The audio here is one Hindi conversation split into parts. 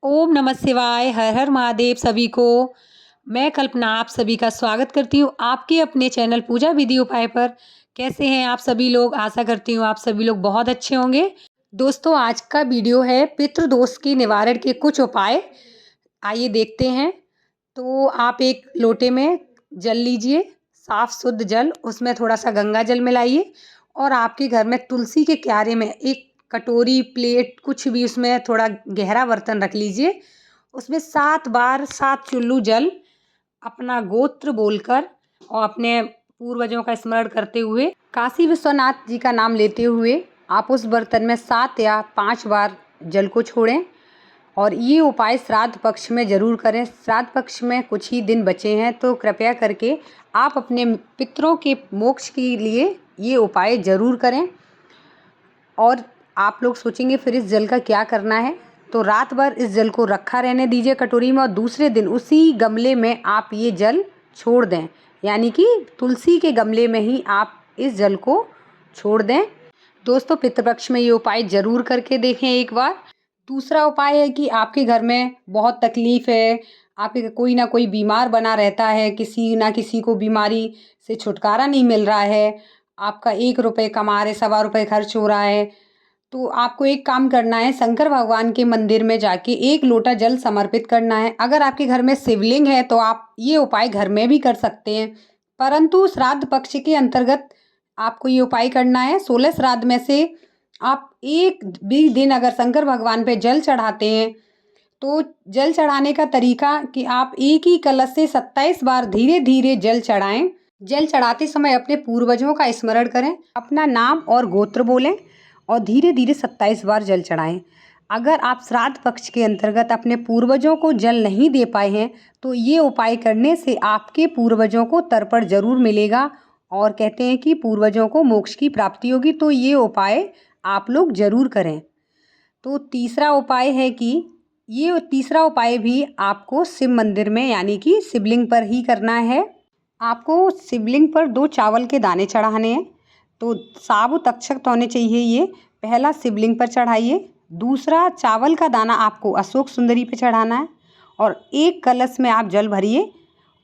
ओम नमः शिवाय, हर हर महादेव सभी को। मैं कल्पना आप सभी का स्वागत करती हूँ आपके अपने चैनल पूजा विधि उपाय पर। कैसे हैं आप सभी लोग? आशा करती हूँ आप सभी लोग बहुत अच्छे होंगे। दोस्तों, आज का वीडियो है पितृदोष के निवारण के कुछ उपाय। आइए देखते हैं। तो आप एक लोटे में जल लीजिए, साफ शुद्ध जल, उसमें थोड़ा सा गंगा जल मिलाइए और आपके घर में तुलसी के क्यारे में एक कटोरी, प्लेट, कुछ भी उसमें थोड़ा गहरा बर्तन रख लीजिए। उसमें 7 बार 7 चुल्लू जल अपना गोत्र बोलकर और अपने पूर्वजों का स्मरण करते हुए, काशी विश्वनाथ जी का नाम लेते हुए आप उस बर्तन में 7 या 5 बार जल को छोड़ें। और ये उपाय श्राद्ध पक्ष में ज़रूर करें। श्राद्ध पक्ष में कुछ ही दिन बचे हैं, तो कृपया करके आप अपने पितरों के मोक्ष के लिए ये उपाय ज़रूर करें। और आप लोग सोचेंगे फिर इस जल का क्या करना है, तो रात भर इस जल को रखा रहने दीजिए कटोरी में और दूसरे दिन उसी गमले में आप ये जल छोड़ दें, यानी कि तुलसी के गमले में ही आप इस जल को छोड़ दें। दोस्तों, पितृपक्ष में ये उपाय ज़रूर करके देखें एक बार। दूसरा उपाय है कि आपके घर में बहुत तकलीफ़ है, आपके कोई ना कोई बीमार बना रहता है, किसी ना किसी को बीमारी से छुटकारा नहीं मिल रहा है, आपका 1 रुपये कमा रहे, सवा रुपये खर्च हो रहा है, तो आपको एक काम करना है, शंकर भगवान के मंदिर में जाके 1 लोटा जल समर्पित करना है। अगर आपके घर में शिवलिंग है तो आप ये उपाय घर में भी कर सकते हैं, परंतु श्राद्ध पक्ष के अंतर्गत आपको ये उपाय करना है। 16 श्राद्ध में से आप एक भी दिन अगर शंकर भगवान पे जल चढ़ाते हैं, तो जल चढ़ाने का तरीका कि आप एक ही कलश से 27 बार धीरे धीरे जल चढ़ाएं। जल चढ़ाते समय अपने पूर्वजों का स्मरण करें, अपना नाम और गोत्र बोलें और धीरे धीरे 27 बार जल चढ़ाएं। अगर आप श्राद्ध पक्ष के अंतर्गत अपने पूर्वजों को जल नहीं दे पाए हैं, तो ये उपाय करने से आपके पूर्वजों को तर्पण जरूर मिलेगा और कहते हैं कि पूर्वजों को मोक्ष की प्राप्ति होगी। तो ये उपाय आप लोग ज़रूर करें। तो तीसरा उपाय है कि ये तीसरा उपाय भी आपको शिव मंदिर में, यानी कि शिवलिंग पर ही करना है। आपको शिवलिंग पर 2 चावल के दाने चढ़ाने हैं। तो साबुत अक्षत होने चाहिए। ये पहला शिवलिंग पर चढ़ाइए, दूसरा चावल का दाना आपको अशोक सुंदरी पे चढ़ाना है और एक कलश में आप जल भरिए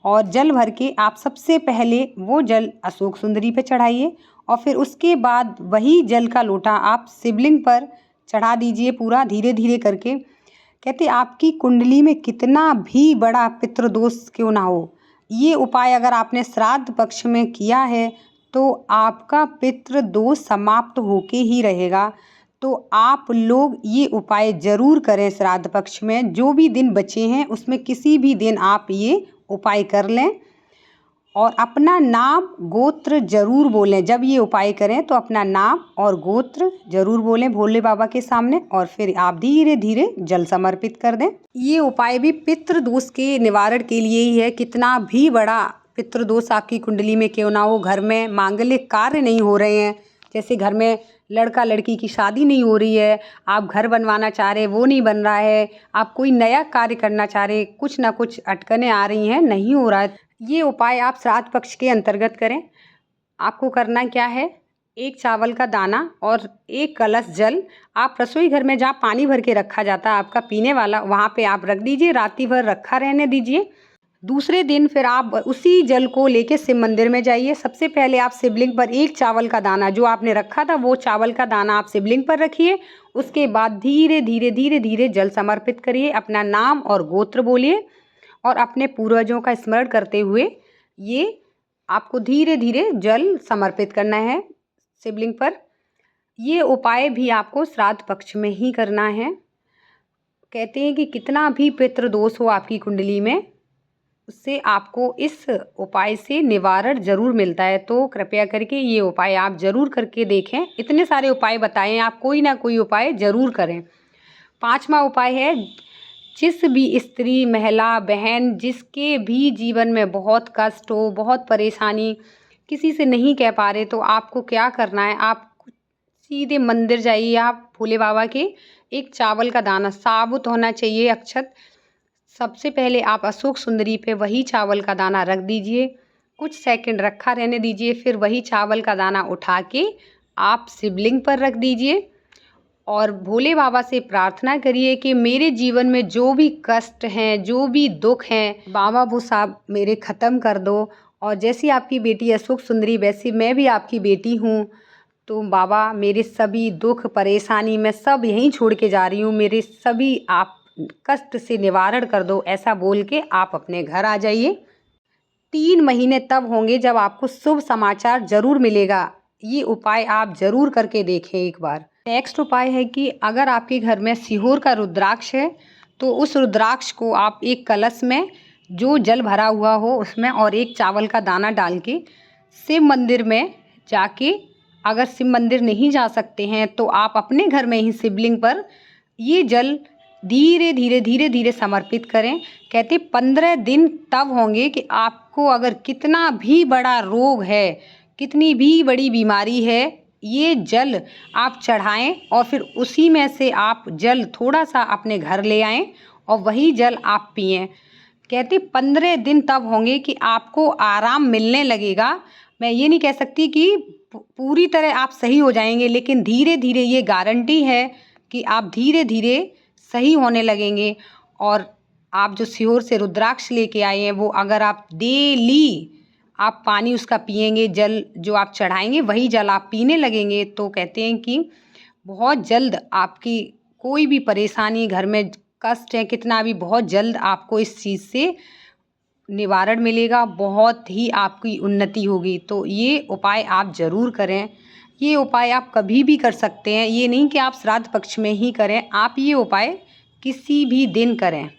और जल भर के आप सबसे पहले वो जल अशोक सुंदरी पे चढ़ाइए और फिर उसके बाद वही जल का लोटा आप शिवलिंग पर चढ़ा दीजिए पूरा धीरे धीरे करके। कहते आपकी कुंडली में कितना भी बड़ा पितृदोष क्यों ना हो, ये उपाय अगर आपने श्राद्ध पक्ष में किया है तो आपका पितृदोष समाप्त होके ही रहेगा। तो आप लोग ये उपाय ज़रूर करें। श्राद्ध पक्ष में जो भी दिन बचे हैं उसमें किसी भी दिन आप ये उपाय कर लें और अपना नाम गोत्र जरूर बोलें। जब ये उपाय करें तो अपना नाम और गोत्र जरूर बोलें भोले बाबा के सामने और फिर आप धीरे धीरे जल समर्पित कर दें। ये उपाय भी पितृदोष के निवारण के लिए ही है। कितना भी बड़ा पितृदोष आपकी कुंडली में क्यों ना हो, घर में मांगलिक कार्य नहीं हो रहे हैं, जैसे घर में लड़का लड़की की शादी नहीं हो रही है, आप घर बनवाना चाह रहे वो नहीं बन रहा है, आप कोई नया कार्य करना चाह रहे, कुछ ना कुछ अटकनें आ रही हैं, नहीं हो रहा है, ये उपाय आप श्राद्ध पक्ष के अंतर्गत करें। आपको करना क्या है, 1 चावल का दाना और 1 कलश जल आप रसोई घर में जहाँ पानी भर के रखा जाता है आपका पीने वाला, वहाँ पे आप रख दीजिए, राती भर रखा रहने दीजिए। दूसरे दिन फिर आप उसी जल को लेके शिव मंदिर में जाइए। सबसे पहले आप शिवलिंग पर 1 चावल का दाना जो आपने रखा था वो चावल का दाना आप शिवलिंग पर रखिए। उसके बाद धीरे धीरे धीरे धीरे जल समर्पित करिए, अपना नाम और गोत्र बोलिए और अपने पूर्वजों का स्मरण करते हुए ये आपको धीरे धीरे जल समर्पित करना है शिवलिंग पर। ये उपाय भी आपको श्राद्ध पक्ष में ही करना है। कहते हैं कि कितना भी पितृदोष हो आपकी कुंडली में, उससे आपको इस उपाय से निवारण ज़रूर मिलता है। तो कृपया करके ये उपाय आप ज़रूर करके देखें। इतने सारे उपाय बताएं, आप कोई ना कोई उपाय ज़रूर करें। 5वां उपाय है, जिस भी स्त्री, महिला, बहन, जिसके भी जीवन में बहुत कष्ट हो, बहुत परेशानी, किसी से नहीं कह पा रहे, तो आपको क्या करना है, आप सीधे मंदिर जाइए। आप भोले बाबा के 1 चावल का दाना साबुत होना चाहिए अक्षत, सबसे पहले आप अशोक सुंदरी पे वही चावल का दाना रख दीजिए, कुछ सेकंड रखा रहने दीजिए, फिर वही चावल का दाना उठा के आप शिवलिंग पर रख दीजिए और भोले बाबा से प्रार्थना करिए कि मेरे जीवन में जो भी कष्ट हैं, जो भी दुख हैं, बाबा वो सब मेरे ख़त्म कर दो। और जैसी आपकी बेटी अशोक सुंदरी वैसी मैं भी आपकी बेटी हूँ, तो बाबा मेरे सभी दुख परेशानी मैं सब यहीं छोड़ के जा रही हूँ, मेरे सभी आप कष्ट से निवारण कर दो। ऐसा बोल के आप अपने घर आ जाइए। 3 महीने तब होंगे जब आपको शुभ समाचार ज़रूर मिलेगा। ये उपाय आप ज़रूर करके देखें एक बार। नेक्स्ट उपाय है कि अगर आपके घर में सीहोर का रुद्राक्ष है तो उस रुद्राक्ष को आप एक कलश में जो जल भरा हुआ हो उसमें और एक चावल का दाना डाल के शिव मंदिर में जाके, अगर शिव मंदिर नहीं जा सकते हैं तो आप अपने घर में ही शिवलिंग पर ये जल धीरे धीरे समर्पित करें। कहते 15 दिन तब होंगे कि आपको अगर कितना भी बड़ा रोग है, कितनी भी बड़ी बीमारी है, ये जल आप चढ़ाएं और फिर उसी में से आप जल थोड़ा सा अपने घर ले आएं और वही जल आप पिएं। कहते 15 दिन तब होंगे कि आपको आराम मिलने लगेगा। मैं ये नहीं कह सकती कि पूरी तरह आप सही हो जाएंगे, लेकिन धीरे धीरे ये गारंटी है कि आप धीरे धीरे सही होने लगेंगे। और आप जो सीहोर से रुद्राक्ष लेके आए हैं वो अगर आप डेली आप पानी उसका पिएंगे, जल जो आप चढ़ाएंगे वही जल आप पीने लगेंगे, तो कहते हैं कि बहुत जल्द आपकी कोई भी परेशानी घर में कष्ट है कितना भी, बहुत जल्द आपको इस चीज़ से निवारण मिलेगा, बहुत ही आपकी उन्नति होगी। तो ये उपाय आप ज़रूर करें। ये उपाय आप कभी भी कर सकते हैं, ये नहीं कि आप श्राद्ध पक्ष में ही करें, आप ये उपाय किसी भी दिन करें।